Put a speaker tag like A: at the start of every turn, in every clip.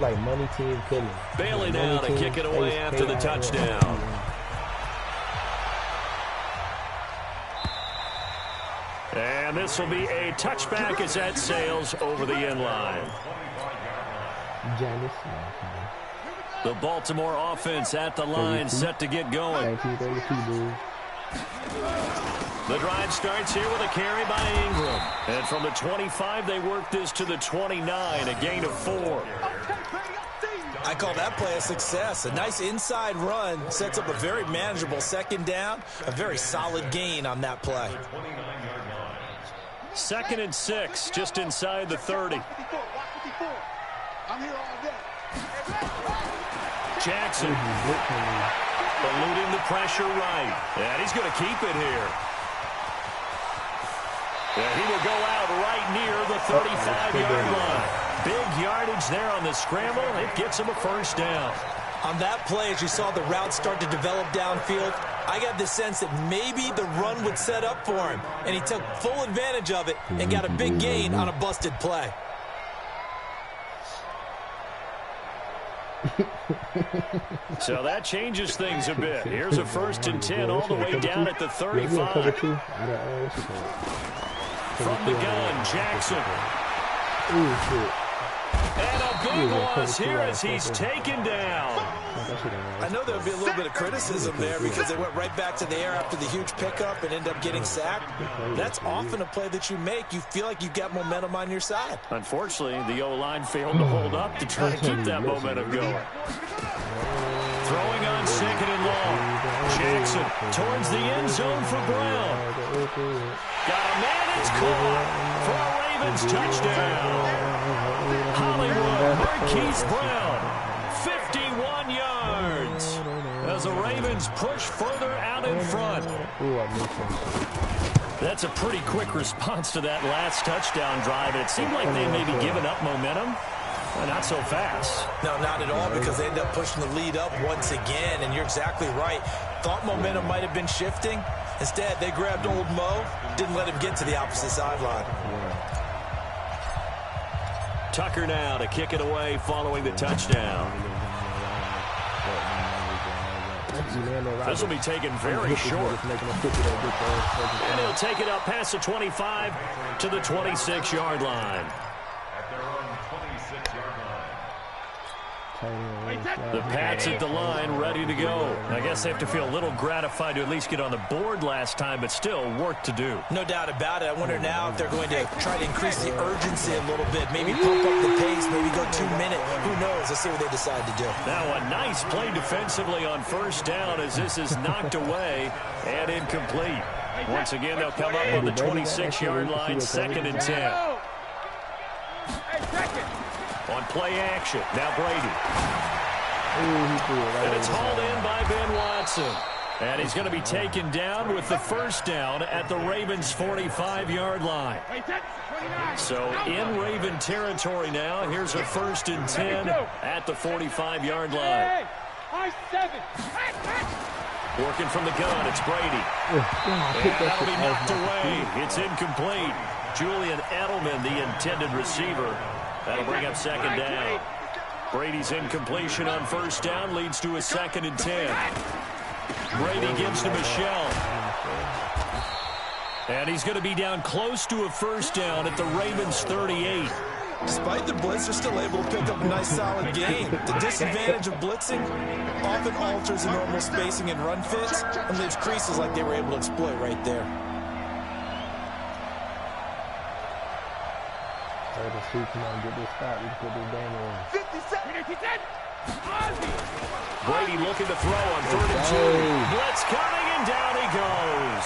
A: Like money team killing.
B: Bailey now to kick it away after the touchdown. And this will be a touchback as that sails over the end line. The Baltimore offense at the line, set to get going. The drive starts here with a carry by Ingram. And from the 25, they work this to the 29, a gain of 4.
C: I call that play a success. A nice inside run sets up a very manageable second down. A very solid gain on that play.
B: 2nd and 6, just inside the 30. Jackson eluding the pressure right. And he's going to keep it here. And he will go out right near the 35-yard line. Big yardage there on the scramble. It gets him a first down.
C: On that play, as you saw the route start to develop downfield, I got the sense that maybe the run would set up for him. And he took full advantage of it and got a big gain on a busted play.
B: So that changes things a bit. Here's a 1st and 10 all the way down at the 35. From the gun, Jackson. And a big loss here as he's taken down.
C: I know there would be a little bit of criticism there because they went right back to the air after the huge pickup and ended up getting sacked. That's often a play that you make. You feel like you've got momentum on your side.
B: Unfortunately, the O-line failed to hold up to try to keep that momentum going. Throwing on 2nd and long. Jackson towards the end zone for Brown. Got a man, it's caught for a Ravens touchdown. Hollywood Marquise Brown, 51 yards. As the Ravens push further out in front. That's a pretty quick response to that last touchdown drive. It seemed like they may be giving up momentum. Well, not so fast.
C: No, not at all, because they end up pushing the lead up once again, and you're exactly right. Thought momentum might have been shifting. Instead, they grabbed old Mo, didn't let him get to the opposite sideline.
B: Tucker now to kick it away following the touchdown. This will be taken very short. And he'll take it up past the 25 to the 26-yard line. The Pats at the line, ready to go. I guess they have to feel a little gratified to at least get on the board last time, but still work to do.
C: No doubt about it. I wonder now if they're going to try to increase the urgency a little bit, maybe pump up the pace, maybe go 2-minute. Who knows? Let's see what they decide to do.
B: Now a nice play defensively on 1st down as this is knocked away and incomplete. Once again, they'll come up on the 26-yard line, 2nd and 10. On play action, now Brady. And it's hauled in by Ben Watson. And he's going to be taken down with the first down at the Ravens' 45-yard line. So in Raven territory now, here's a 1st and 10 at the 45-yard line. Working from the gun, it's Brady. And that'll be knocked away. It's incomplete. Julian Edelman, the intended receiver. That'll bring up 2nd down. Brady's incompletion on 1st down leads to a 2nd and 10. Brady gives to Michelle. And he's going to be down close to a 1st down at the Ravens' 38.
C: Despite the blitz, they're still able to pick up a nice solid gain. The disadvantage of blitzing often alters the normal spacing and run fits and leaves creases like they were able to exploit right there.
A: Come on, get this stop. We can put this game on.
D: 57.
B: Brady looking to throw on 3rd and 2. Blitz coming, and down he goes.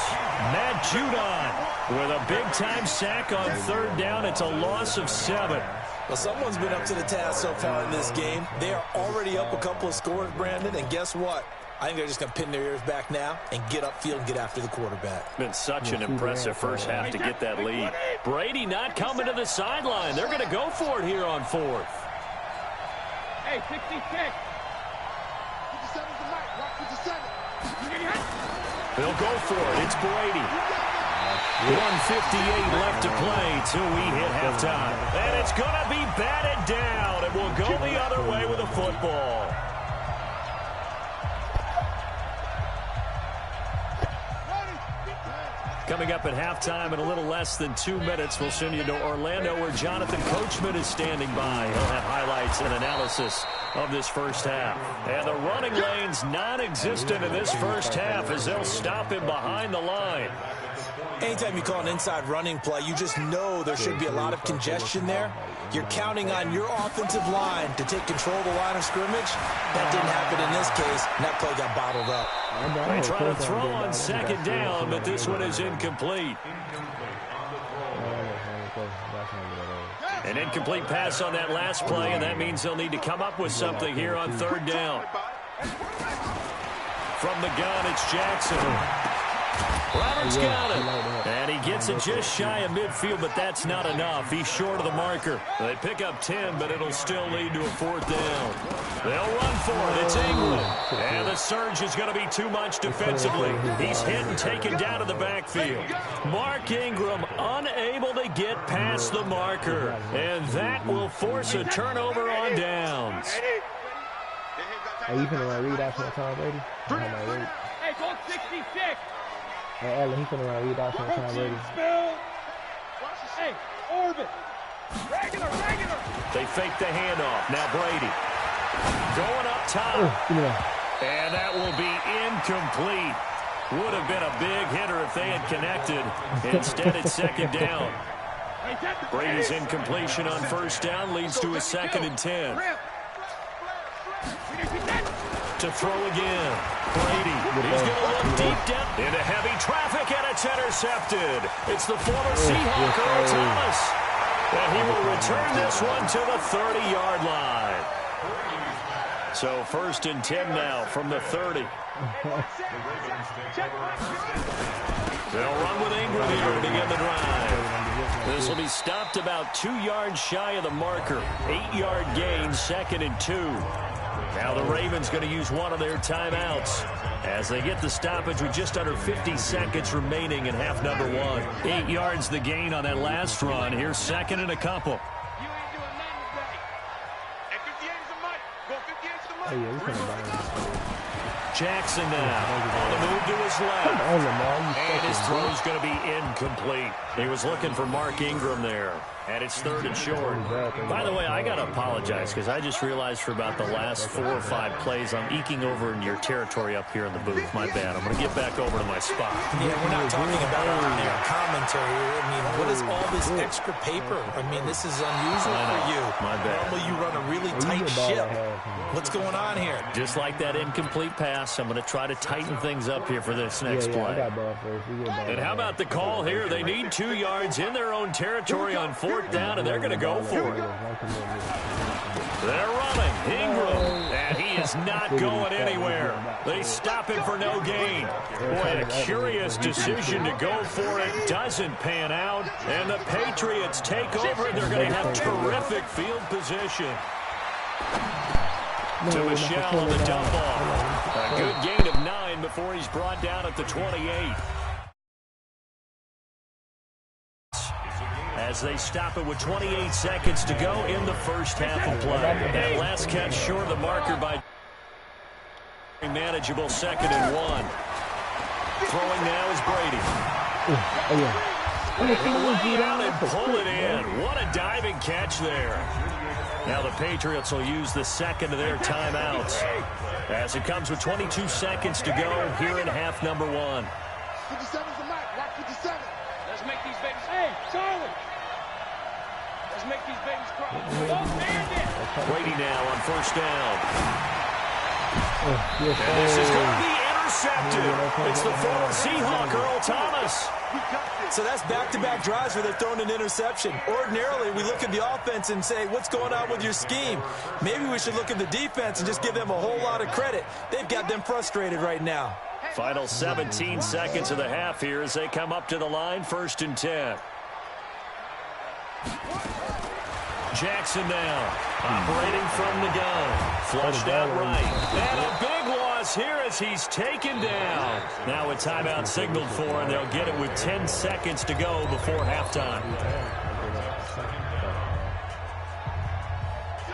B: Matt Judon with a big-time sack on 3rd down. It's a loss of 7.
C: Well, someone's been up to the task so far in this game. They are already up a couple of scores, Brandon, and guess what? I think they're just going to pin their ears back now and get upfield and get after the quarterback.
B: Been such an impressive first half to get that lead. Brady not coming to the sideline. They're going to go for it here on 4th.
D: Hey, 66.
B: They'll go for it. It's Brady. 1:58 left to play till we hit halftime. And it's going to be batted down. It will go the other way with a football. Coming up at halftime in a little less than 2 minutes, we'll send you to Orlando where Jonathan Coachman is standing by. He'll have highlights and analysis of this first half. And the running lane's non-existent in this first half as they'll stop him behind the line.
C: Anytime you call an inside running play, you just know there should be a lot of congestion there. You're counting on your offensive line to take control of the line of scrimmage. That didn't happen in this case, and that play got bottled up.
B: They try to throw on second down, but this one is incomplete. An incomplete pass on that last play, and that means they'll need to come up with something here on third down. From the gun, it's Jackson. Roberts got it. And he gets it just shy of midfield, but that's not enough. He's short of the marker. They pick up 10, but it'll still lead to a fourth down. They'll run for it. It's England. And the surge is going to be too much defensively. He's hit and taken down to the backfield. Mark Ingram unable to get past the marker. And that will force a turnover on downs.
A: Are you finna read out from Tom Brady?
D: Hey, go 66.
A: Hey, Ellen, he finna read out from Tom Brady.
D: Hey, orbit. Regular.
B: They fake the handoff. Now Brady. Going up top. And that will be incomplete. Would have been a big hitter if they had connected. Instead, it's second down. Brady's incompletion on first down leads to a 2nd and 10. To throw again. Brady. He's going to look deep down into heavy traffic, and it's intercepted. It's the former Seahawk, Earl Thomas. And he will return this one to the 30-yard line. So 1st and 10 now from the 30. They'll run with Ingram here to begin the drive. This will be stopped about 2 yards shy of the marker. 8-yard gain, 2nd and 2. Now the Ravens going to use one of their timeouts as they get the stoppage with just under 50 seconds remaining in half number 1. 8 yards the gain on that last run. Here's 2nd and a couple. Jackson now on the move to his left. And his throw is going to be incomplete. He was looking for Mark Ingram there. And it's 3rd and short. By the way, I got to apologize because I just realized for about the last 4 or 5 plays I'm eking over into your territory up here in the booth. My bad. I'm going to get back over to my spot.
C: Yeah, we're not talking about on-air commentary. I mean, what is all this extra paper? I mean, this is unusual for you.
B: My bad.
C: Normally you run a really tight ship. What's going on here?
B: Just like that incomplete pass, I'm going to try to tighten things up here for this next play. And how about the call here? They need 2 yards in their own territory on 4th down, and they're going to go for it. They're running. Ingram, and he is not going anywhere. They stop him for no gain. Boy, a curious decision to go for it. Doesn't pan out, and the Patriots take over. They're going to have terrific field position. To Michelle on the dump off. A good gain of 9 before he's brought down at the 28. As they stop it with 28 seconds to go in the first half of play. That last catch short of the marker by manageable 2nd and 1. Throwing now is Brady. He'll lay out and pull it in. What a diving catch there. Now the Patriots will use the 2nd of their timeouts as it comes with 22 seconds to go here in half number 1.
D: 57's the mic. Watch 57. Let's make these babies. Hey, Charlie. Let's make these babies cry. Don't stand it.
B: Brady now on 1st down. And this is going to be intercepted. It's the former Seahawk, Earl Thomas.
C: So that's back-to-back drives where they've thrown an interception. Ordinarily, we look at the offense and say, what's going on with your scheme? Maybe we should look at the defense and just give them a whole lot of credit. They've got them frustrated right now.
B: Final 17 seconds of the half here as they come up to the line, 1st and 10. Jackson now, operating from the gun. Flushed out right. And a big loss across here as he's taken down. Now a timeout signaled for, and they'll get it with 10 seconds to go before halftime.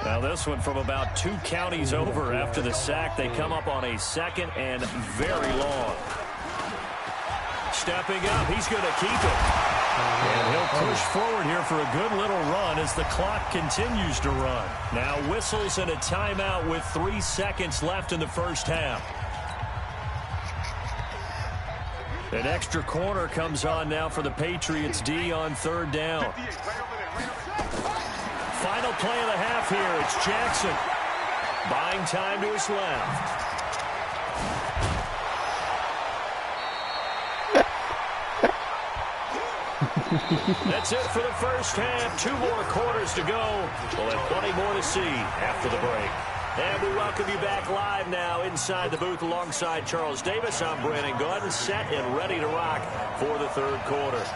B: Now this one from about 2 counties over after the sack. They come up on a 2nd and very long. Stepping up, he's going to keep it. And he'll push forward here for a good little run as the clock continues to run. Now whistles and a timeout with 3 seconds left in the first half. An extra corner comes on now for the Patriots D on 3rd down. Final play of the half here. It's Jackson. Buying time to his left. That's it for the first half. 2 more quarters to go. We'll have plenty more to see after the break. And we welcome you back live now inside the booth alongside Charles Davis. I'm Brandon Gunn, set and ready to rock for the 3rd quarter.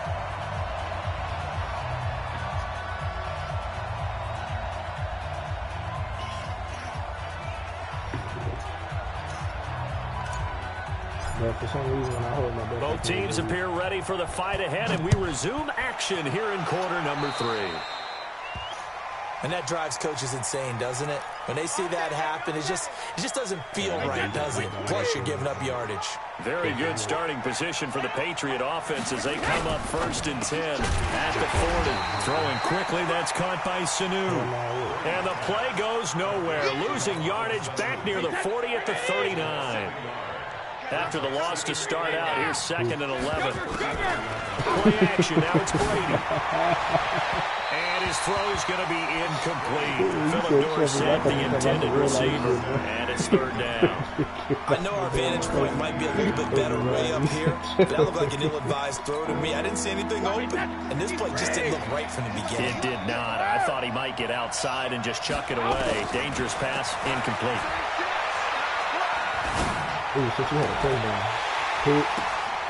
A: For some reason, when I hold my breath,
B: both teams appear ready for the fight ahead, and we resume action here in quarter number 3.
C: And that drives coaches insane, doesn't it? When they see that happen, it just doesn't feel right, does it? Plus, you're giving up yardage.
B: Very good starting position for the Patriot offense as they come up 1st and 10 at the 40. Throwing quickly, that's caught by Sanu. And the play goes nowhere, losing yardage back near the 40 at the 39. After the loss to start out, here's 2nd and 11. Play action, now it's Brady. And his throw's going to be incomplete. Philip Dorsett, the intended receiver. And it's 3rd down.
C: I know our vantage point might be a little bit better way up here, but that looked like an ill-advised throw to me. I didn't see anything open. And this play just didn't look right from the beginning.
B: It did not. I thought he might get outside and just chuck it away. Dangerous pass, incomplete.
A: Ooh, so you had a touchdown.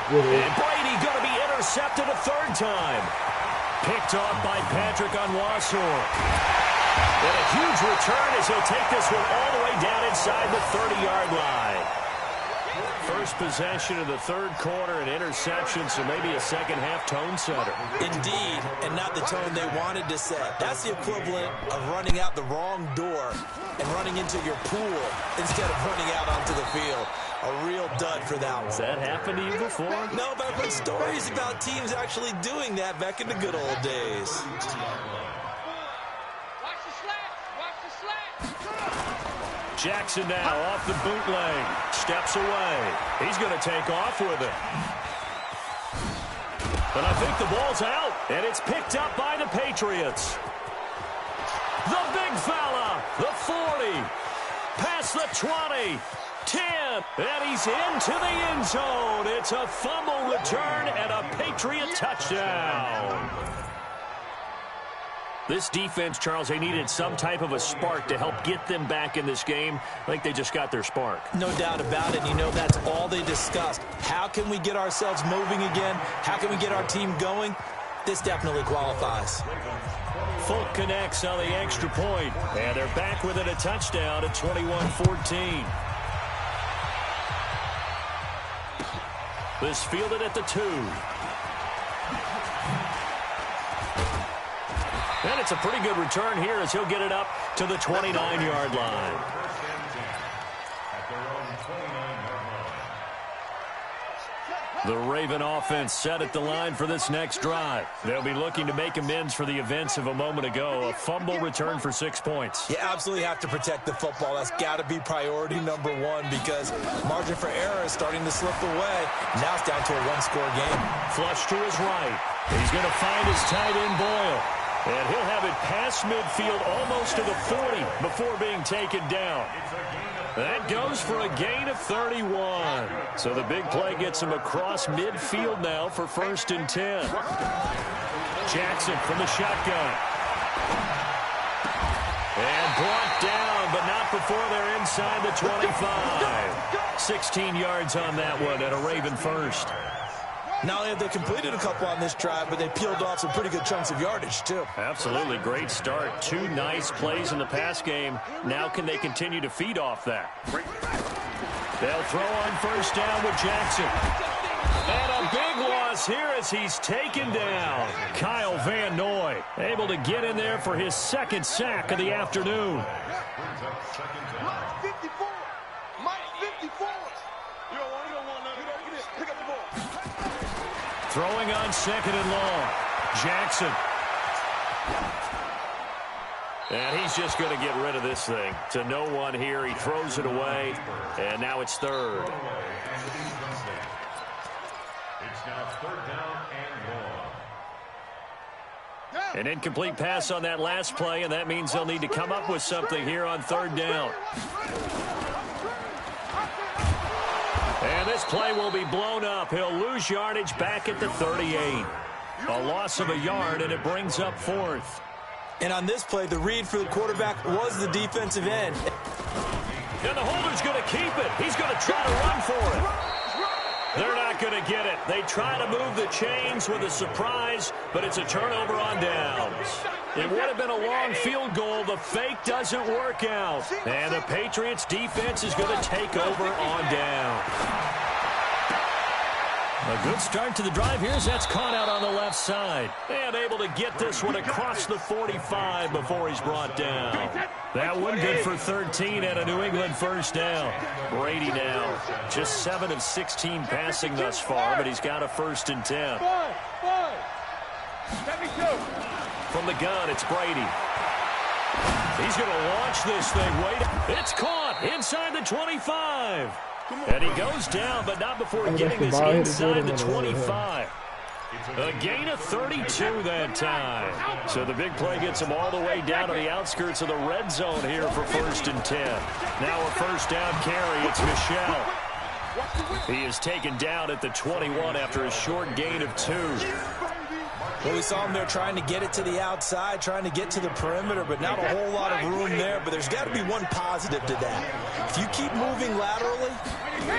B: And Brady going to be intercepted a 3rd time. Picked off by Patrick Onwuasor. And a huge return as he'll take this one all the way down inside the 30-yard line. First possession of the 3rd quarter, an interception, so maybe a second-half tone setter.
C: Indeed, and not the tone they wanted to set. That's the equivalent of running out the wrong door and running into your pool instead of running out onto the field. A real dud for that one.
B: Has that happened to you before?
C: No, but I've heard stories about teams actually doing that back in the good old days.
D: Watch the slack. Watch the slack.
B: Jackson now off the bootleg. Steps away. He's going to take off with it. But I think the ball's out, and it's picked up by the Patriots. The big fella, the 40, past the 20, 10, and he's into the end zone. It's a fumble return and a Patriot touchdown. This defense, Charles, they needed some type of a spark to help get them back in this game. I think they just got their spark.
C: No doubt about it. You know, that's all they discussed. How can we get ourselves moving again? How can we get our team going? This definitely qualifies.
B: Folk connects on the extra point, and they're back within a touchdown at 21-14. This fielded at the 2. And it's a pretty good return here as he'll get it up to the 29-yard line. The Raven offense set at the line for this next drive. They'll be looking to make amends for the events of a moment ago. A fumble return for 6 points.
C: You absolutely have to protect the football. That's got to be priority number 1 because margin for error is starting to slip away. Now it's down to a 1-score game.
B: Flush to his right. He's going to find his tight end Boyle. And he'll have it past midfield almost to the 40 before being taken down. That goes for a gain of 31. So the big play gets him across midfield now for 1st and 10. Jackson from the shotgun. And brought down, but not before they're inside the 25. 16 yards on that one and a Raven first.
C: Not only have they completed a couple on this drive, but they peeled off some pretty good chunks of yardage, too.
B: Absolutely. Great start. 2 nice plays in the pass game. Now can they continue to feed off that? They'll throw on first down with Jackson. And a big loss here as he's taken down. Kyle Van Noy able to get in there for his second sack of the afternoon.
D: Mike 54. Mike 54. You don't want nothing. You don't get it. Pick up the ball.
B: Throwing on second and long. Jackson. And he's just going to get rid of this thing. To no one here. He throws it away. And now it's third.
E: It's now third down and long.
B: An incomplete pass on that last play, and that means they'll need to come up with something here on third down. And this play will be blown up. He'll lose yardage back at the 38. A loss of a yard, and it brings up fourth.
C: And on this play, the read for the quarterback was the defensive end.
B: And the holder's going to keep it. He's going to try to run for it. They're not going to get it. They try to move the chains with a surprise, but it's a turnover on downs. It would have been a long field goal. The fake doesn't work out. And the Patriots defense is going to take over on down. A good start to the drive here as that's caught out on the left side. And able to get this one across the 45 before he's brought down. That one good for 13 and a New England first down. Brady now just 7 of 16 passing thus far, but he's got a 1st and 10. From the gun, it's Brady. He's going to launch this thing. Wait, it's caught inside the 25. And he goes down, but not before getting this inside the 25. A gain of 32 that time. So the big play gets him all the way down to the outskirts of the red zone here for 1st and 10. Now a first down carry. It's Michel. He is taken down at the 21 after a short gain of 2.
C: Well, we saw him there trying to get it to the outside, trying to get to the perimeter, but not a whole lot of room there. But there's got to be one positive to that. If you keep moving laterally,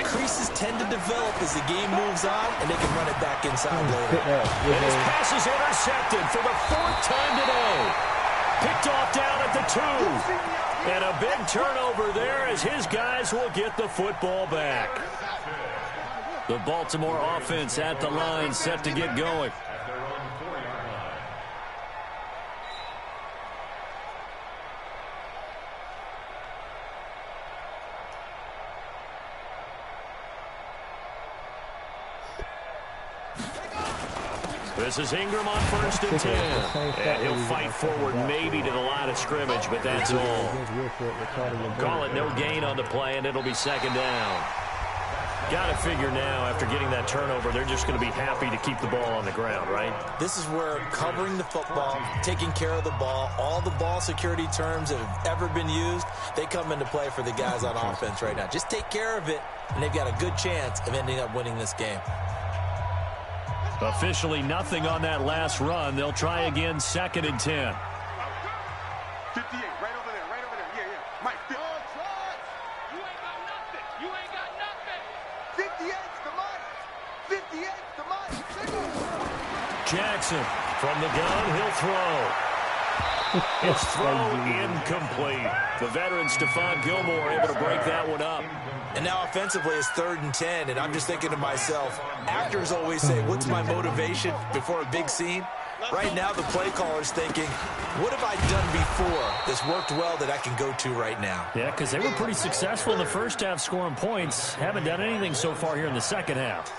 C: creases tend to develop as the game moves on, and they can run it back inside later.
B: And his pass is intercepted for the 4th time today. Picked off down at the 2. And a big turnover there as his guys will get the football back. The Baltimore offense at the line, set to get going. This is Ingram on 1st and 10. And he'll fight forward maybe to the line of scrimmage, but that's all. Call it no gain on the play, and it'll be 2nd down. Got to figure now, after getting that turnover, they're just going to be happy to keep the ball on the ground, right?
C: This is where covering the football, taking care of the ball, all the ball security terms that have ever been used, they come into play for the guys on offense right now. Just take care of it, and they've got a good chance of ending up winning this game.
B: Officially nothing on that last run. They'll try again, 2nd and 10.
D: 58, right over there, yeah. Mike, 50. You ain't got nothing. You ain't got nothing. 58's the Mike. 58's the Mike.
B: Jackson from the gun, he'll throw. It's throw incomplete. The veteran Stephon Gilmore able to break that one up.
C: And now offensively it's 3rd and 10, and I'm just thinking to myself, actors always say, what's my motivation before a big scene? Right now the play caller's thinking, what have I done before that's worked well that I can go to right now?
B: Yeah, because they were pretty successful in the first half scoring points. Haven't done anything so far here in the second half.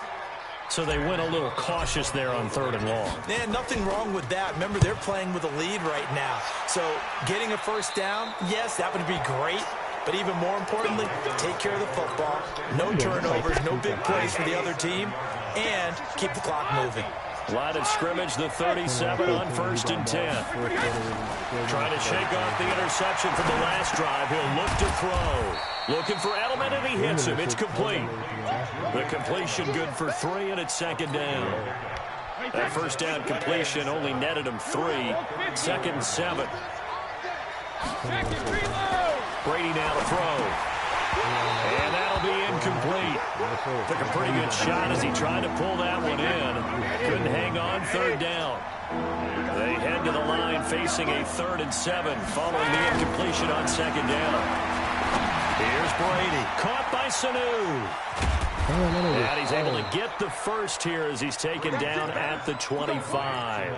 B: So they went a little cautious there on 3rd and long.
C: Man, nothing wrong with that. Remember, they're playing with a lead right now. So getting a first down, yes, that would be great. But even more importantly, take care of the football. No turnovers, no big plays for the other team, and keep the clock moving.
B: Line of scrimmage, the 37 on 1st and 10. Trying to shake off the interception from the last drive. He'll look to throw. Looking for Edelman, and he hits him. It's complete. The completion good for 3, and it's 2nd down. That first down completion only netted him 3. 2nd and 7. Brady now to throw. And that'll be incomplete. Took a pretty good shot as he tried to pull that one in. Couldn't hang on, 3rd down. They head to the line facing a 3rd and 7 following the incompletion on 2nd down. Here's Brady. Caught by Sanu. And he's able to get the first here as he's taken down at the 25.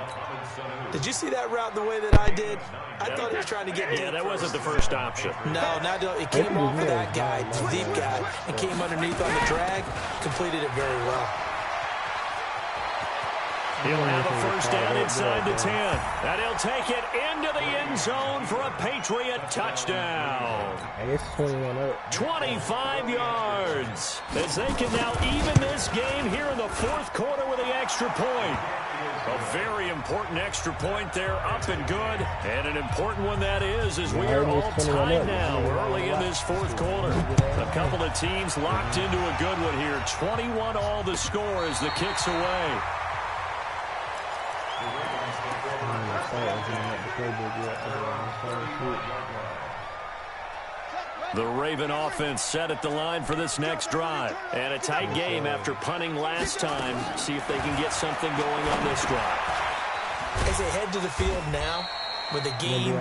C: Did you see that route the way that I did? I thought he was trying to get deep.
B: Yeah, that wasn't the first option.
C: No, it came off of that guy, the deep guy, and came underneath on the drag. Completed it very well.
B: He'll have a first down inside the 10. And he'll take it into the end zone for a Patriot touchdown. 25 yards. As they can now even this game here in the fourth quarter with the extra point. A very important extra point there, up and good. And an important one that is, as we are all tied now early in this fourth quarter. A couple of teams locked into a good one here. 21 all the score as the kick's away. The Raven offense set at the line for this next drive. And a tight game after punting last time. See if they can get something going on this drive.
C: As they head to the field now, with the game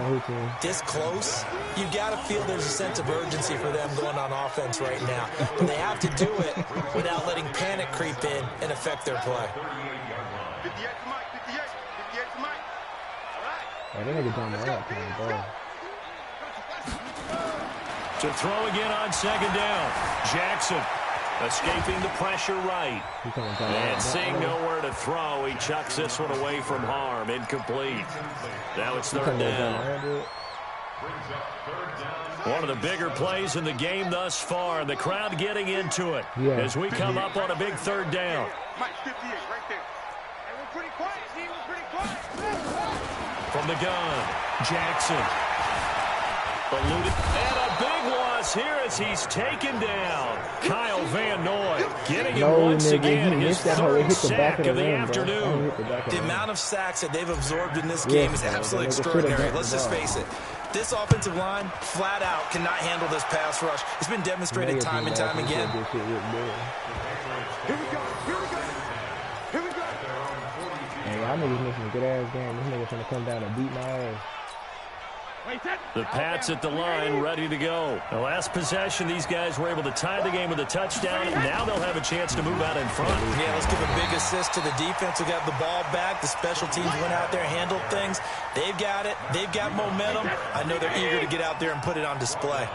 C: this close, you've got to feel there's a sense of urgency for them going on offense right now. But they have to do it without letting panic creep in and affect their play.
D: 58 to Mike, 58 to Mike. All right.
A: That nigga done well playing the ball.
B: To throw again on second down. Jackson escaping the pressure right. And seeing nowhere to throw, he chucks this one away from harm. Incomplete. Now it's third down. One of the bigger plays in the game thus far. The crowd getting into it as we come up on a big third down.
D: Mike, 58 right there. And we're pretty quiet, Steve. We're pretty quiet.
B: From the gun, Jackson. Eluded. And a big loss here as he's taken down. Kyle Van Noy getting him once again his third sack of the afternoon.
C: The amount of sacks that they've absorbed in this game is absolutely extraordinary. Let's just face it. This offensive line, flat out, cannot handle this pass rush. It's been demonstrated time and time again.
D: Here we go. Here we go.
A: Hey, y'all niggas missing a good-ass game. This nigga's gonna come down and beat my ass.
B: The Pats at the line, ready to go. The last possession, these guys were able to tie the game with a touchdown, and now they'll have a chance to move out in front.
C: Yeah, let's give a big assist to the defense who got the ball back. The special teams went out there, handled things. They've got it. They've got momentum. I know they're eager to get out there and put it on display.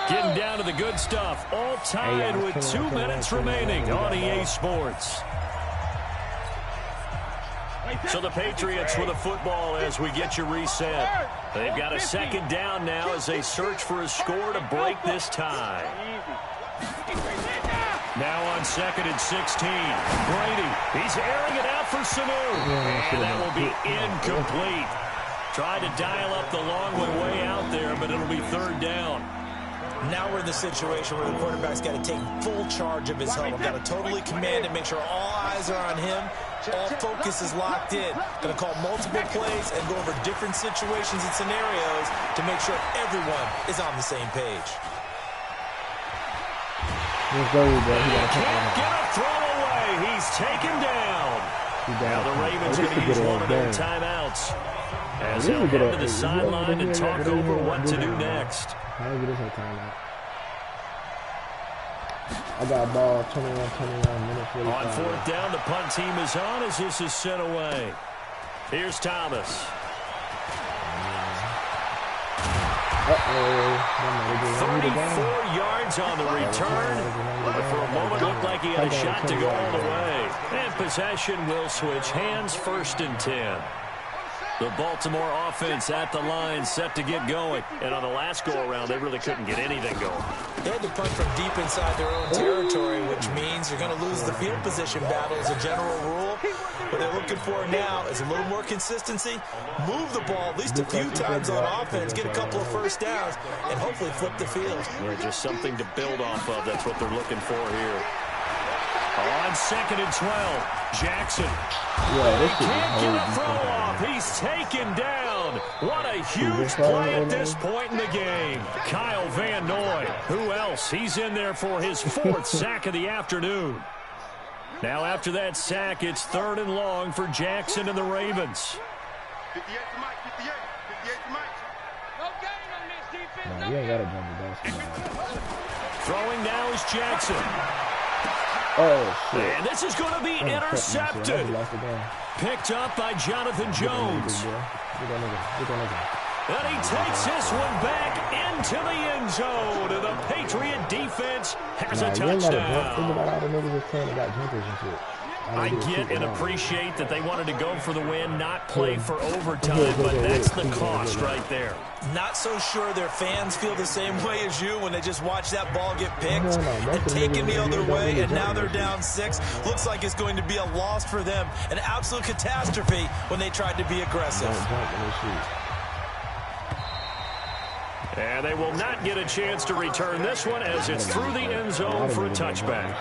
B: Getting down to the good stuff. All tied with 2 minutes remaining on EA Sports. So the Patriots with a football as we get you reset. They've got a second down now as they search for a score to break this tie. Now on second and 16. Brady, he's airing it out for Sanu. And that will be incomplete. Tried to dial up the long way out there, but it'll be third down.
C: Now we're in the situation where the quarterback's got to take full charge of his huddle. Got to totally command it, make sure all eyes are on him. All focus is locked in. Going to call multiple plays and go over different situations and scenarios to make sure everyone is on the same page.
B: Can't get a throw away. He's taken down. Now the Ravens going to use one of their timeouts as they'll head to the sideline and talk over what to do next.
A: I got a ball, 21 minutes.
B: On fourth down, the punt team is on as this is sent away. Here's Thomas. 34 yards on the return. But for a moment, looked like he had a shot to go all the way. And possession will switch hands, 1st and 10. The Baltimore offense at the line set to get going. And on the last go-around, they really couldn't get anything going.
C: They had to punt from deep inside their own territory, which means you're going to lose the field position battle as a general rule. What they're looking for now is a little more consistency, move the ball at least a few times on offense, get a couple of first downs, and hopefully flip the field.
B: Yeah, just something to build off of. That's what they're looking for here. On second and 12, Jackson. Can't get a throw off. He's taken down. What a huge play at this point in the game. Kyle Van Noy. Who else? He's in there for his 4th sack of the afternoon. Now after that sack, it's 3rd and long for Jackson and the Ravens.
D: 58 to Mike, 58 to Mike. No gain on this defense.
A: No, you ain't got to jump the basketball.
B: Throwing now is Jackson.
A: Oh, shit.
B: And this is going to be intercepted. Picked up by Jonathan Jones. And he takes this one back into the end zone. And the Patriot defense has a touchdown.
A: Think about all the niggas that's playing that got jumpers and shit.
B: I get and appreciate that they wanted to go for the win, not play for overtime, but that's the cost right there.
C: Not so sure their fans feel the same way as you when they just watch that ball get picked and taken the other way, and now they're down 6. Looks like it's going to be a loss for them, an absolute catastrophe when they tried to be aggressive.
B: And they will not get a chance to return this one as it's through the end zone for a touchback.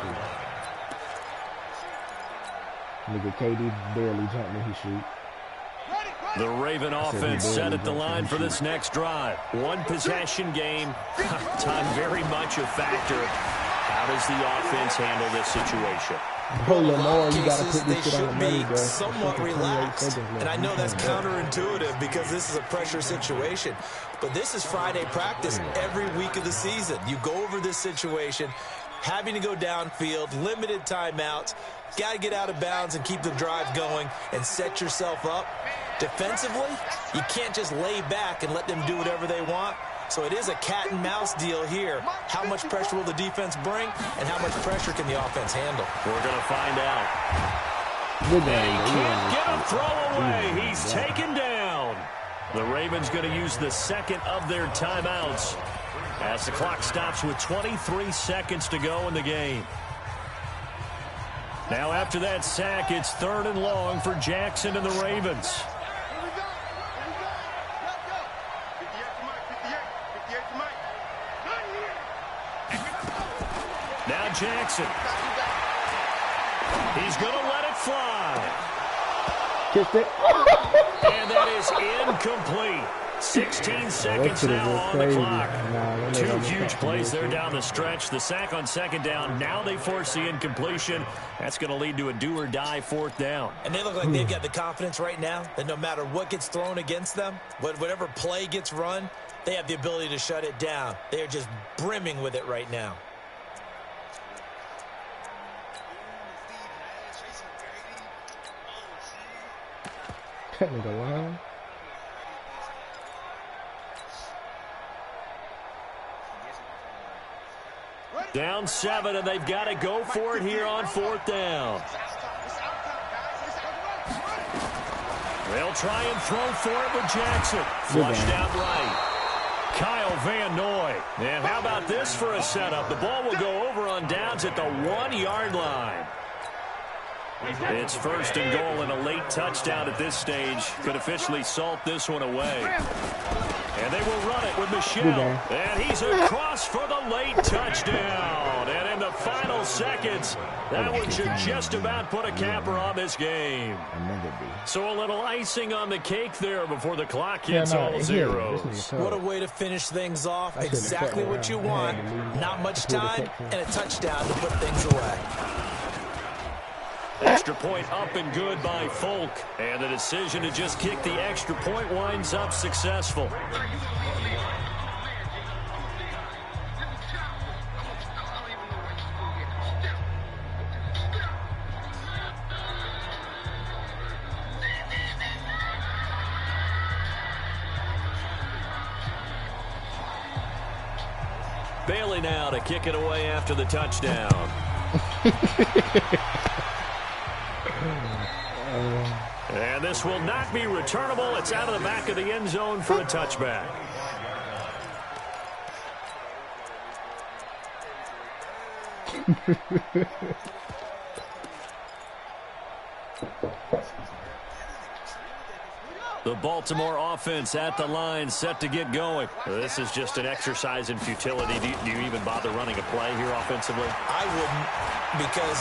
A: Nigga KD barely jumped when he shoot.
B: The Raven offense set at the line for this next drive. One possession game. Time very much a factor. How does the offense handle this situation?
A: Bro, Lamar, you gotta put this shit on the money, bro.
C: Somewhat relaxed, and I know that's counterintuitive because this is a pressure situation. But this is Friday practice every week of the season. You go over this situation, having to go downfield, limited timeouts. Got to get out of bounds and keep the drive going and set yourself up. Defensively, you can't just lay back and let them do whatever they want. So it is a cat and mouse deal here. How much pressure will the defense bring, and how much pressure can the offense handle?
B: We're going to find out. He can't get a throw away. He's taken down. The Ravens going to use the second of their timeouts as the clock stops with 23 seconds to go in the game. Now after that sack, it's 3rd and long for Jackson and the Ravens. Now Jackson. He's going to let it fly.
A: Kissed it.
B: And that is incomplete. 16 seconds now on the clock. Two huge plays there down the stretch. The sack on 2nd down. Now they force the incompletion. That's going to lead to a do-or-die 4th down.
C: And they look like they've got the confidence right now that no matter what gets thrown against them, whatever play gets run, they have the ability to shut it down. They are just brimming with it right now.
A: Technical line.
B: Down 7, and they've got to go for it here on 4th down. They'll try and throw for it with Jackson. Flushed out right. Kyle Van Noy. And how about this for a setup? The ball will go over on downs at the 1-yard line. It's 1st and goal, and a late touchdown at this stage could officially salt this one away. And they will run it with Michelle. And he's across for the late touchdown. And in the final seconds, that one should just about put a capper on this game. So a little icing on the cake there before the clock hits all zeros.
C: What a way to finish things off. Exactly what you want. Not much time and a touchdown to put things away.
B: Extra point up and good by Folk. And the decision to just kick the extra point winds up successful. Bailey now to kick it away after the touchdown. And this will not be returnable. It's out of the back of the end zone for a touchback. The Baltimore offense at the line, set to get going. This is just an exercise in futility. Do you even bother running a play here offensively?
C: I wouldn't, because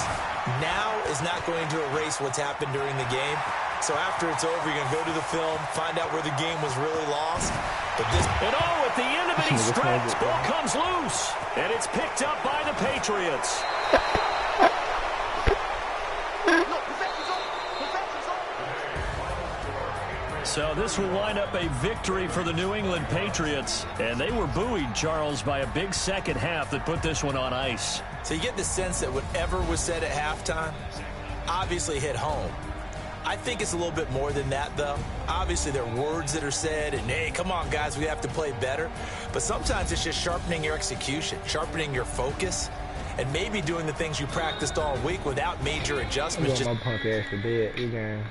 C: now is not going to erase what's happened during the game. So after it's over, you're going to go to the film, find out where the game was really lost. But this...
B: And at the end of it, he strips. Ball comes loose. And it's picked up by the Patriots. So this will wind up a victory for the New England Patriots. And they were buoyed, Charles, by a big second half that put this one on ice.
C: So you get the sense that whatever was said at halftime obviously hit home. I think it's a little bit more than that, though. Obviously, there are words that are said, and, hey, come on, guys, we have to play better. But sometimes it's just sharpening your execution, sharpening your focus, and maybe doing the things you practiced all week without major adjustments.
A: I'm going my punk ass to bed. We game.